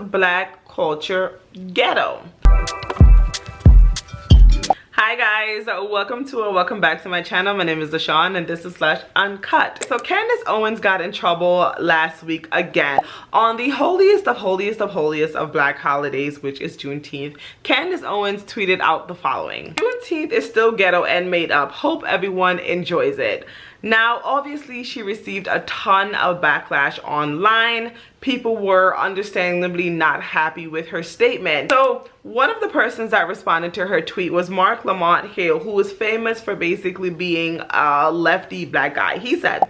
Black culture ghetto? Hi guys, welcome back to my channel. My name is Deshawn and this is Slash Uncut. So Candace Owens got in trouble last week again on the holiest of black holidays, which is Juneteenth. Candace Owens tweeted out the following: Juneteenth is still ghetto and made up. Hope everyone enjoys it. Now, obviously, she received a ton of backlash online. People were understandably not happy with her statement. So one of the persons that responded to her tweet was Mark Lamont Hill, who is famous for basically being a lefty black guy. He said,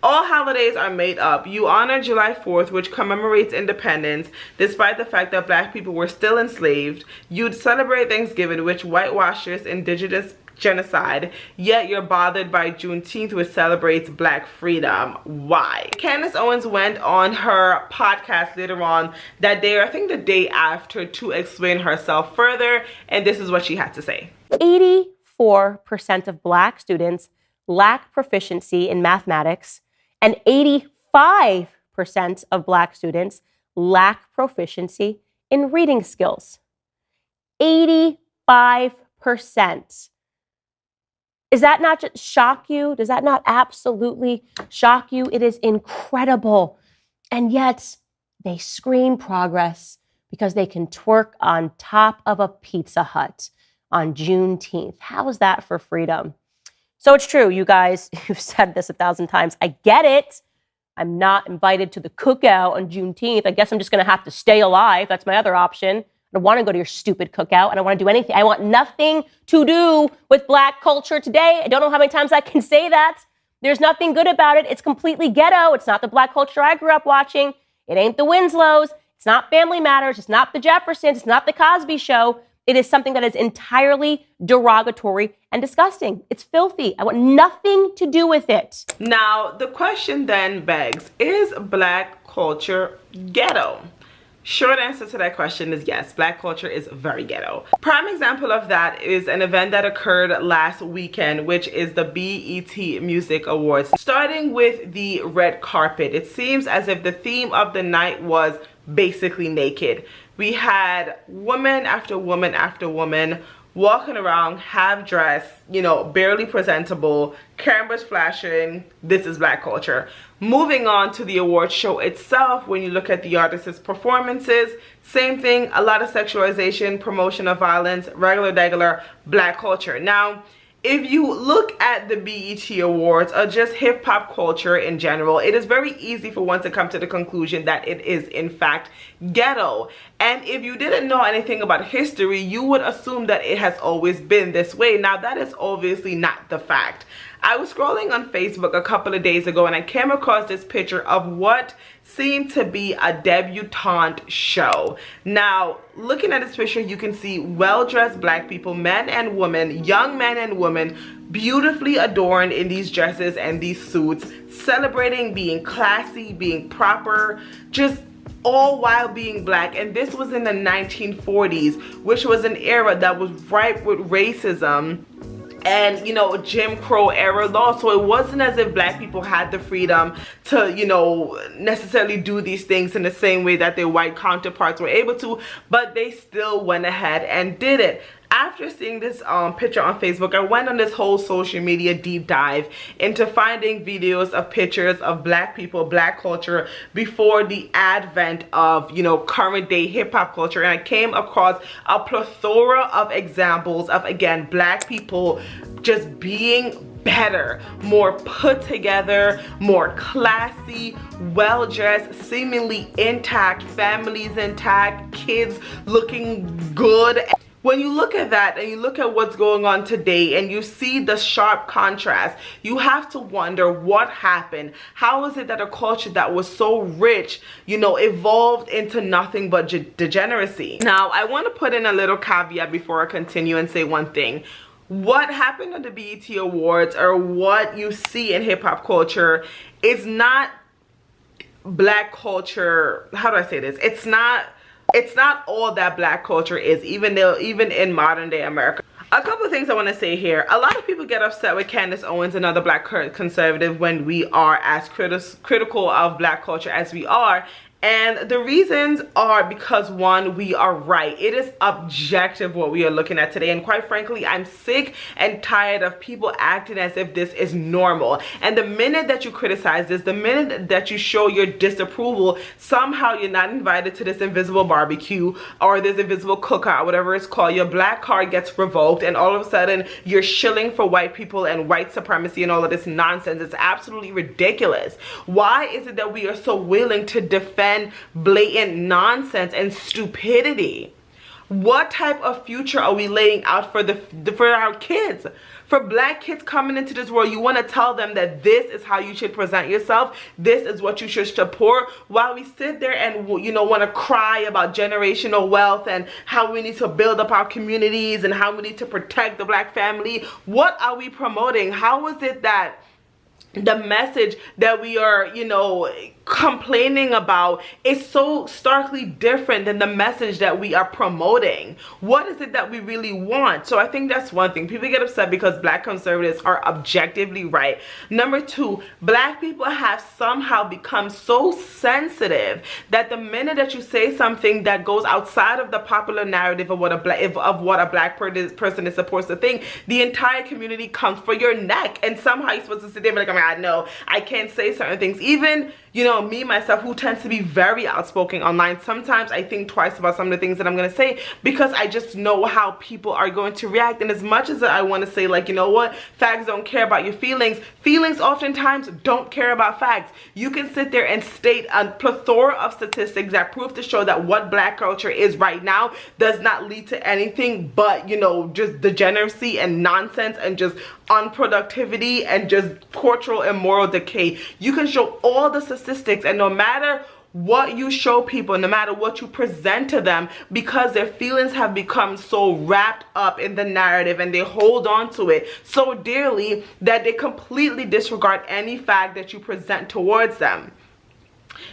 "All holidays are made up. You honor July 4th, which commemorates independence, despite the fact that black people were still enslaved. You'd celebrate Thanksgiving, which whitewashes indigenous genocide, yet you're bothered by Juneteenth, which celebrates black freedom. Why?" Candace Owens went on her podcast later on that day, or I think the day after, to explain herself further, and this is what she had to say. 84% of black students lack proficiency in mathematics, and 85% of black students lack proficiency in reading skills. 85%. Does that not just shock you? Does that not absolutely shock you? It is incredible. And yet they scream progress because they can twerk on top of a Pizza Hut on Juneteenth. How is that for freedom? So it's true, you guys, you've said this 1,000 times. I get it. I'm not invited to the cookout on Juneteenth. I guess I'm just going to have to stay alive. That's my other option. I don't want to go to your stupid cookout. I don't want to do anything. I want nothing to do with black culture today. I don't know how many times I can say that. There's nothing good about it. It's completely ghetto. It's not the black culture I grew up watching. It ain't the Winslows. It's not Family Matters. It's not the Jeffersons. It's not the Cosby Show. It is something that is entirely derogatory and disgusting. It's filthy. I want nothing to do with it. Now, the question then begs, is black culture ghetto? Short answer to that question is yes, black culture is very ghetto. Prime example of that is an event that occurred last weekend, which is the BET Music Awards. Starting with the red carpet, it seems as if the theme of the night was basically naked. We had woman after woman after woman walking around half dressed, you know, barely presentable, cameras flashing. This is black culture. Moving on to the award show itself, when you look at the artists' performances, same thing, a lot of sexualization, promotion of violence, regular black culture. Now, if you look at the BET Awards or just hip-hop culture in general, it is very easy for one to come to the conclusion that it is in fact ghetto. And if you didn't know anything about history, you would assume that it has always been this way. Now, that is obviously not the fact. I was scrolling on Facebook a couple of days ago and I came across this picture of what seemed to be a debutante show. Now, looking at this picture, you can see well-dressed black people, men and women, young men and women, beautifully adorned in these dresses and these suits, celebrating being classy, being proper, just all while being black. And this was in the 1940s, which was an era that was ripe with racism and, you know, Jim Crow era law. So it wasn't as if black people had the freedom to, you know, necessarily do these things in the same way that their white counterparts were able to, but they still went ahead and did it. After seeing this picture on Facebook, I went on this whole social media deep dive into finding videos of pictures of black people, black culture before the advent of, you know, current day hip hop culture. And I came across a plethora of examples of, again, black people just being better, more put together, more classy, well-dressed, seemingly intact, families intact, kids looking good. When you look at that and you look at what's going on today and you see the sharp contrast, you have to wonder what happened. How is it that a culture that was so rich, you know, evolved into nothing but degeneracy? Now, I want to put in a little caveat before I continue and say one thing. What happened at the BET Awards, or what you see in hip-hop culture, is not black culture. How do I say this? It's not all that black culture is, even in modern day America. A couple of things I want to say here. A lot of people get upset with Candace Owens, another black conservative, when we are as critical of black culture as we are. And the reasons are because, one, we are right. It is objective what we are looking at today. And quite frankly, I'm sick and tired of people acting as if this is normal. And the minute that you criticize this, the minute that you show your disapproval, somehow you're not invited to this invisible barbecue or this invisible cookout, whatever it's called. Your black card gets revoked, and all of a sudden you're shilling for white people and white supremacy and all of this nonsense. It's absolutely ridiculous. Why is it that we are so willing to defend blatant nonsense and stupidity? What type of future are we laying out for for our kids? For black kids coming into this world, you want to tell them that this is how you should present yourself, this is what you should support, while we sit there and, you know, want to cry about generational wealth and how we need to build up our communities and how we need to protect the black family. What are we promoting? How is it that the message that we are, you know, complaining about is so starkly different than the message that we are promoting? What is it that we really want? So I think that's one thing. People get upset because black conservatives are objectively right. Number two, black people have somehow become so sensitive that the minute that you say something that goes outside of the popular narrative of what a black person is supposed to think, the entire community comes for your neck, and somehow you're supposed to sit there and be like, I know I can't say certain things. Even, you know, me myself, who tends to be very outspoken online, sometimes I think twice about some of the things that I'm going to say because I just know how people are going to react. And as much as I want to say, like, you know what, facts don't care about your feelings, feelings oftentimes don't care about facts. You can sit there and state a plethora of statistics that prove to show that what black culture is right now does not lead to anything but, you know, just degeneracy and nonsense and just unproductivity and just cultural and moral decay. You can show all the statistics, and no matter what you show people, no matter what you present to them, because their feelings have become so wrapped up in the narrative and they hold on to it so dearly that they completely disregard any fact that you present towards them.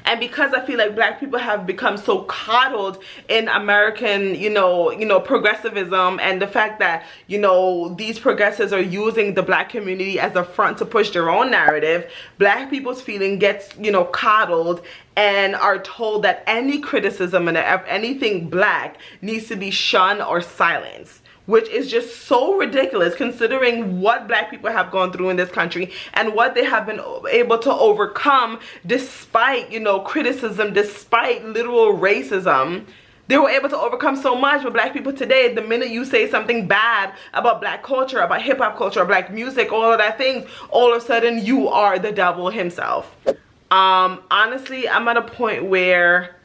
And because I feel like black people have become so coddled in American, you know, progressivism, and the fact that, you know, these progressives are using the black community as a front to push their own narrative, black people's feeling gets, you know, coddled and are told that any criticism of anything black needs to be shunned or silenced, which is just so ridiculous considering what black people have gone through in this country and what they have been able to overcome despite, you know, criticism, despite literal racism. They were able to overcome so much. But black people today, the minute you say something bad about black culture, about hip-hop culture, black music, all of that things, all of a sudden you are the devil himself. Honestly, I'm at a point where,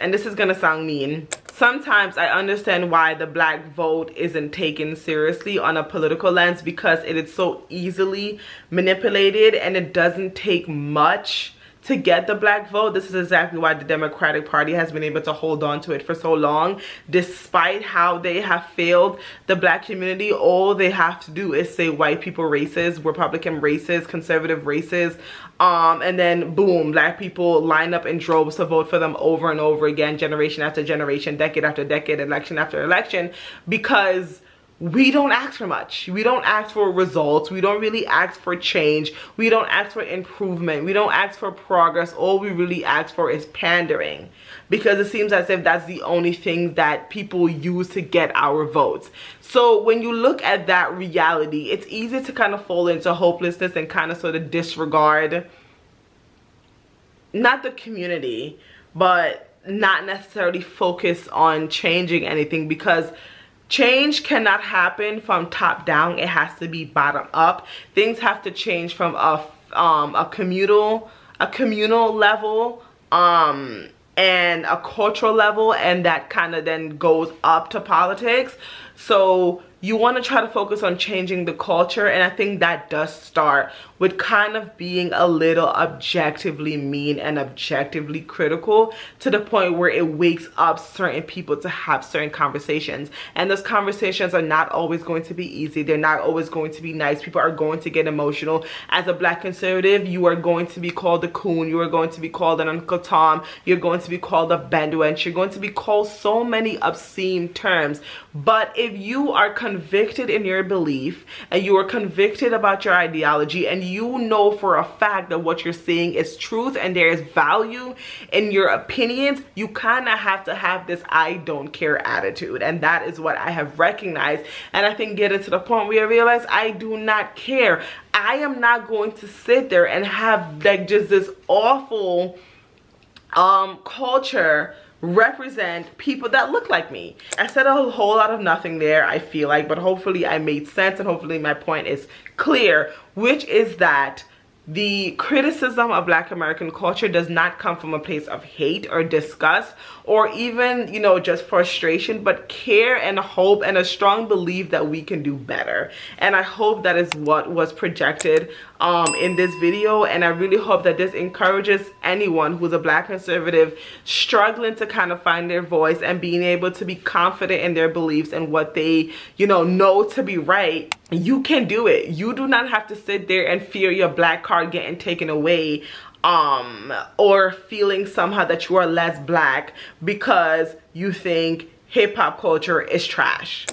and this is gonna sound mean, sometimes I understand why the black vote isn't taken seriously on a political lens, because it is so easily manipulated and it doesn't take much to get the black vote. This is exactly why the Democratic Party has been able to hold on to it for so long, despite how they have failed the black community. All they have to do is say white people racist, Republican racist, conservative racist, and then boom, black people line up in droves to vote for them over and over again, generation after generation, decade after decade, election after election, because we don't ask for much. We don't ask for results. We don't really ask for change. We don't ask for improvement. We don't ask for progress. All we really ask for is pandering, because it seems as if that's the only thing that people use to get our votes. So when you look at that reality, it's easy to kind of fall into hopelessness and kind of sort of disregard not the community, but not necessarily focus on changing anything, because change cannot happen from top down. It has to be bottom up. Things have to change from a communal level and a cultural level, and that kind of then goes up to politics. So you want to try to focus on changing the culture, and I think that does start with kind of being a little objectively mean and objectively critical, to the point where it wakes up certain people to have certain conversations. And those conversations are not always going to be easy. They're not always going to be nice. People are going to get emotional. As a black conservative, you are going to be called a coon. You are going to be called an Uncle Tom. You're going to be called a bench. You're going to be called so many obscene terms. But if you are convicted in your belief and you are convicted about your ideology and you know for a fact that what you're saying is truth and there is value in your opinions, you kind of have to have this I don't care attitude. And that is what I have recognized, and I think get it to the point where I realize I do not care. I am not going to sit there and have like just this awful culture represent people that look like me. I said a whole lot of nothing there, I feel like, but hopefully I made sense and hopefully my point is clear, which is that the criticism of Black American culture does not come from a place of hate or disgust or even, you know, just frustration, but care and hope and a strong belief that we can do better. And I hope that is what was projected in this video, and I really hope that this encourages anyone who's a Black conservative struggling to kind of find their voice and being able to be confident in their beliefs and what they, you know to be right. You can do it. You do not have to sit there and fear your Black card getting taken away or feeling somehow that you are less Black because you think hip-hop culture is trash.